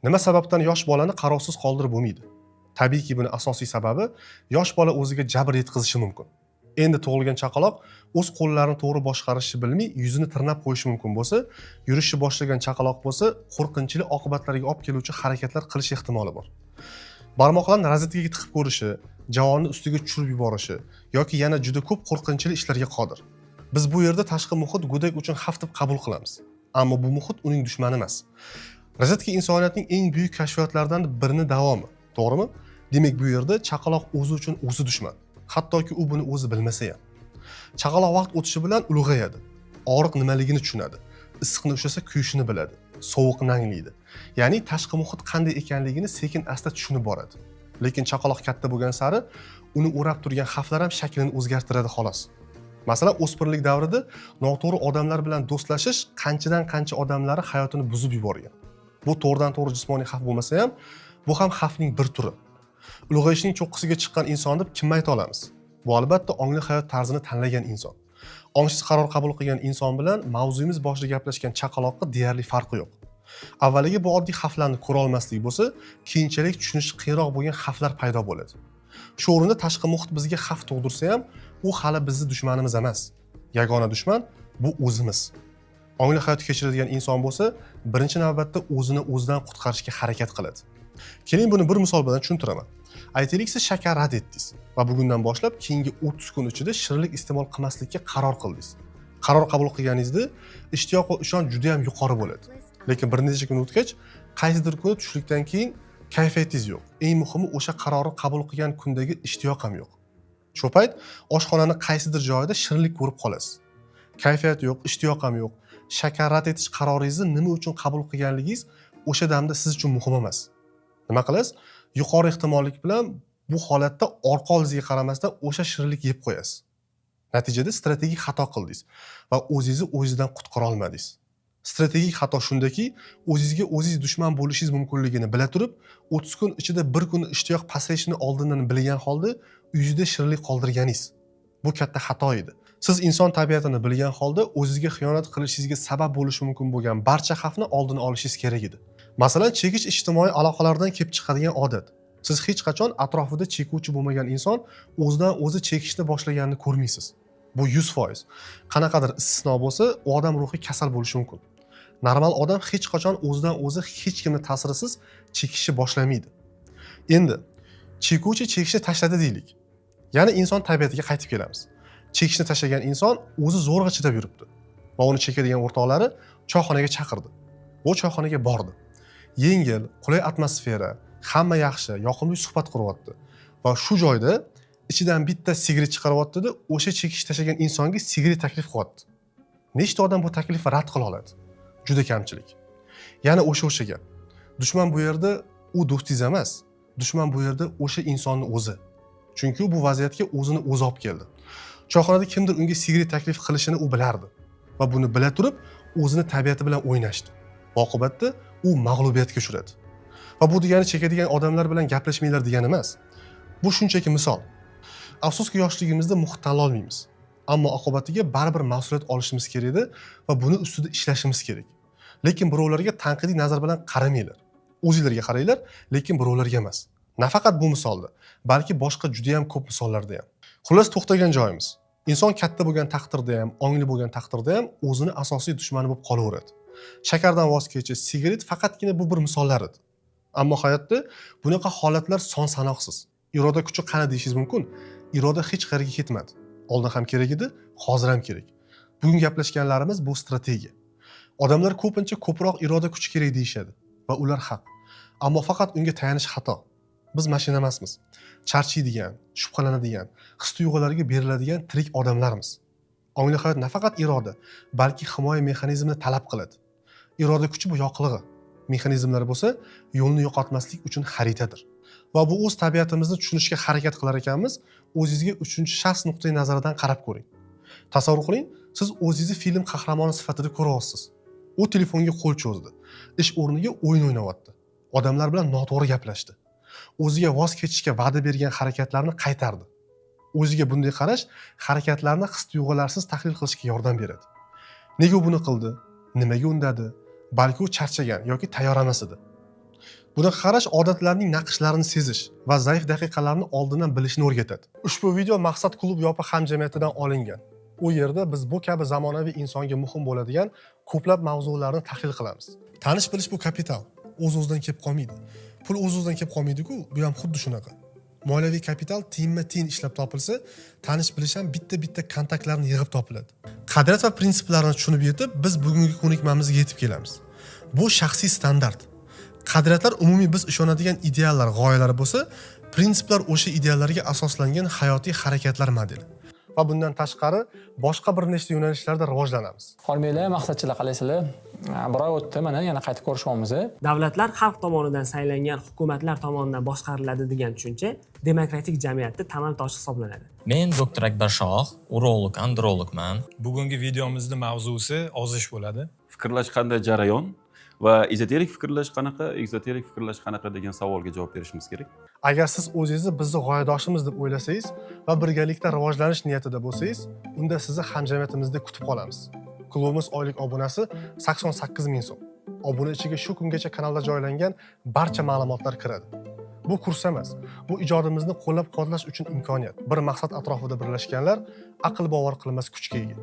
Nima sababdan yosh bolani qarovsiz qoldirib bo'lmaydi? Tabiiyki buni asosiy sababi yosh bola o'ziga jabr yetkazishi mumkin. Endi tug'ilgan chaqaloq o'z qo'llarini to'g'ri boshqarishni bilmay, yuzini tirnab qo'yishi mumkin bo'lsa, yurishni boshlagan chaqaloq bo'lsa, qo'rqinchli oqibatlarga olib keluvchi harakatlar qilish ehtimoli bor. Barmoqlarni rozetkaga tiqib ko'rishi, javonni ustiga tushirib yuborishi yoki yana juda ko'p qo'rqinchli ishlarga qodir. Biz bu yerda tashqi muhit go'dak uchun xavf deb qabul qilamiz, ammo bu muhit uning dushmani emas. Rozetka insoniyatning eng buyuk kashfiyotlaridan birining davomi, to'g'rimi? Demak, bu yerda chaqaloq o'zi uchun o'zi dushman, hattoki u buni o'zi bilmasa ham. Chaqaloq vaqt o'tishi bilan ulg'ayadi. Og'riq nimaligini tushunadi. Issiqni ushlasa kuyishini biladi. Sovuqni anglaydi. Ya'ni tashqi muhit qanday ekanligini sekin-asta tushunib boradi. Lekin chaqaloq katta bo'lgan sari uni o'rab turgan xavflar ham shaklini o'zgartiradi xolos. Masalan, o'smirlik davrida noto'g'ri odamlar bilan do'stlashish qanchadan-qancha odamlari hayotini buzib yuborgan. Bu to'g'ridan-to'g'ri jismoniy xavf bo'lmasa ham, bu ham xavfning bir turi. Ulg'ayishning cho'qqisiga chiqqan inson deb kimni ayta olamiz? Bu albatta ongli hayot tarzini tanlagan inson. Ongsiz qaror qabul qilgan inson bilan mavzuyimiz boshida gaplashgan chaqaloqqa deyarli farqi yo'q. Avvaliga bu oddiy xavflarni ko'ra olmaslik bo'lsa, keyinchalik tushunish qiyinroq bo'lgan xavflar paydo bo'ladi. Shu o'rinda tashqi muhit bizga xavf tug'dirsa ham, u hali bizning dushmanimiz emas. Yagona dushman bu o'zimiz. Ongli hayot kechiradigan inson bo'lsa, birinchi navbatda o'zini o'zidan qutqarishga harakat qiladi. Keling buni bir misol bilan tushuntiraman. Aytaylik, siz shakar rad etdingiz va bugundan boshlab keyingi 30 kun ichida shirinlik iste'mol qilmaslikka qaror qildingiz. Qaror qabul qilganingizda ishtiyoq va ishonch juda ham yuqori bo'ladi. Lekin bir necha kun o'tgach, qaysidir kuni tushlikdan keyin kayfiyatingiz yo'q. Eng muhimi o'sha qarorni qabul qilgan kundagi ishtiyoq ham yo'q. Shu payt oshxonani qaysidir joyida shirinlik ko'rib qolasiz. Kayfiyat yo'q, ishtiyoq ham yo'q. Shakar rad etish qaroringizni nima uchun qabul qilganligingiz o'sha damda siz uchun muhim emas. Nima qilasiz? Yuqori ehtimollik bilan bu holatda orqa oldingizga qaramasdan o'sha shirinlik yeb qo'yasiz. Natijada strategik xato qildingiz va o'zingizni o'zingizdan qutqara olmadingiz. Strategik xato shundaki, o'zingizga o'zingiz dushman bo'lishingiz mumkinligini bila turib, 30 kun ichida bir kun ishtiyoq pasayishini oldindan bilgan holda uyingizda shirinlik qoldirganingiz. Bu katta xato edi. Siz inson tabiatini bilgan holda o'zingizga xiyonat qilishingizga sabab bo'lishi mumkin bo'lgan barcha xavfni oldini olishingiz kerak edi. Masalan, chekish ijtimoiy aloqalardan kelib chiqadigan odat. Siz hech qachon atrofida chekuvchi bo'lmagan inson o'zidan o'zi chekishni boshlaganini ko'rmaysiz. Bu 100%. Qanaqadir istisno bo'lsa, u odam ruhiy kasal bo'lishi mumkin. Normal odam hech qachon o'zidan o'zi hech kimni ta'sirisiz chekishni boshlamaydi. Endi chekuvchi chekishni tashladi deylik. Yana inson tabiatiga qaytib kelamiz. Chekishni tashlagan inson o'zi zo'rg'a chidab yuribdi va uni chekadigan o'rtoqlari choyxonaga chaqirdi. Bu choyxonaga bordi. Yengil, qulay atmosfera, hamma yaxshi, yoqimli suhbat quryapti. Va shu joyda ichidan bitta sigaret chiqaryapti-da, o'sha chekish tashlagan insonga sigaret taklif qilyapti. Nechta odam bu taklifni rad qila oladi? Juda kamchilik. Yana o'sha gap. Dushman bu yerda u do'stingiz emas. Dushman bu yerda o'sha insonning o'zi. Chunki u bu vaziyatga o'zini o'zi olib keldi. Choyxonada kimdir unga sigaret taklif qilishini u bilardi va buni bila turib, o'zini tabiati bilan o'ynashdi. Oqibatda u mag'lubiyatga uchradi. Va bu degani chekadigan odamlar bilan gaplashmanglar degani emas. Bu shunchaki misol. Afsuski yoshligimizda muhit tanlay olmaymiz. Ammo oqibatiga baribir mas'uliyat olishimiz kerak edi va buni ustida ishlashimiz kerak. Lekin birovlarga tanqidiy nazar bilan qaramanglar. O'zingizlarga qaranglar, lekin birovlarga emas. Nafaqat bu misolda, balki boshqa juda ham ko'p misollarda ham. Xullas, to'xtagan joyimiz. Inson katta bo'lgan taqdirda ham, ongli bo'lgan taqdirda ham o'zini asosiy dushmani bo'lib qolaveradi. Shakardan voz kechish, sigaret faqatgina bu bir misollar edi. Ammo hayotda bunaqa holatlar son sanoqsiz. Iroda kuchi qani deyishingiz mumkin. Iroda hech qayerga ketmadi. Oldin ham kerak edi, hozir ham kerak. Bugun gaplashganlarimiz bu strategiya. Odamlar ko'pincha ko'proq iroda kuchi kerak deyishadi va ular haq. Ammo faqat unga tayanish xato. Biz mashina emasmiz. Charchaydigan, shubhalanadigan, his-tuyg'ularga beriladigan tirik odamlarmiz. Ongli hayot nafaqat iroda, balki himoya mexanizmini talab qiladi. Iroda kuchi bu yoqilg'i. Mexanizmlar bo'lsa, yo'lni yo'qotmaslik uchun xaritadir. Va bu o'z tabiatimizni tushunishga harakat qilar ekanmiz, o'zingizga 3-shaxs nuqtai nazaridan qarab ko'ring. Tasavvur qiling, siz o'zingizni film qahramoni sifatida ko'ryapsiz. U telefonga qo'l cho'zdi. Ish o'rniga o'yin o'ynayapti. Odamlar bilan noto'g'ri gaplashdi. O'ziga voz kechishga va'da bergan harakatlarni qaytardi. O'ziga bunday qarash harakatlarni his-tuyg'ularsiz tahlil qilishga yordam beradi. Nega u buni qildi? Nimaga undadi? Balki u charchagan yoki tayyor emas edi. Buni qarash odatlarning naqshlarini sezish va zaif daqiqalarni oldindan bilishni o'rgatadi. Ushbu video Maqsad klub yopiq hamjamiyatidan olingan. U yerda biz bu kabi zamonaviy insonga muhim bo'ladigan ko'plab mavzularni tahlil qilamiz. Tanish bilish bu kapital. O'z-o'zidan kelib qolmaydi. Pul o'z-o'zidan kelib qolmaydi-ku, bu ham xuddi shunaqa. Moliyaviy kapital tiyinma-tiyin ishlab topilsa, tanish bilish ham bitta-bitta kontaktlarni yig'ib topiladi. Qadriyat va prinsiplarni tushunib yetib, biz bugungi ko'nikmamizga yetib kelamiz. Bu shaxsiy standart. Qadriyatlar umumiy biz ishonadigan ideallar, g'oyalar bo'lsa, prinsiplar o'sha ideallarga asoslangan hayotiy harakatlar modeli. Va bundan tashqari boshqa bir nechta yo'nalishlarda rivojlanamiz. Hormanglar, maqsadchilar qalaysizlar. Bir oy o'tdi, mana yana qaytib ko'rishyapmiz. Davlatlar xalq tomonidan saylangan hukumatlar tomonidan boshqariladi degan tushuncha demokratik jamiyatda tamal toshi hisoblanadi. Men doktor Akbar Shoh, urolog, andrologman. Bugungi videomizning mavzusi ozish bo'ladi. Fikrlash qanday jarayon va ezoterik fikrlash qanaqa, ekzoterik fikrlash qanaqa degan savolga javob berishimiz kerak. Agar siz o'zingizni bizni g'oyadoshimiz deb o'ylasangiz va birgalikda rivojlanish niyatida bo'lsangiz, unda sizni hamjamiyatimizda kutib qolamiz. Klubimiz oylik obunasi 88 ming so'm. Obuna ichiga shu kungacha kanalda joylangan barcha ma'lumotlar kiradi. Bu kurs emas, bu ijodimizni qo'llab-quvvatlash uchun imkoniyat. Bir maqsad atrofida birlashganlar aql bovar qilmas kuchga ega.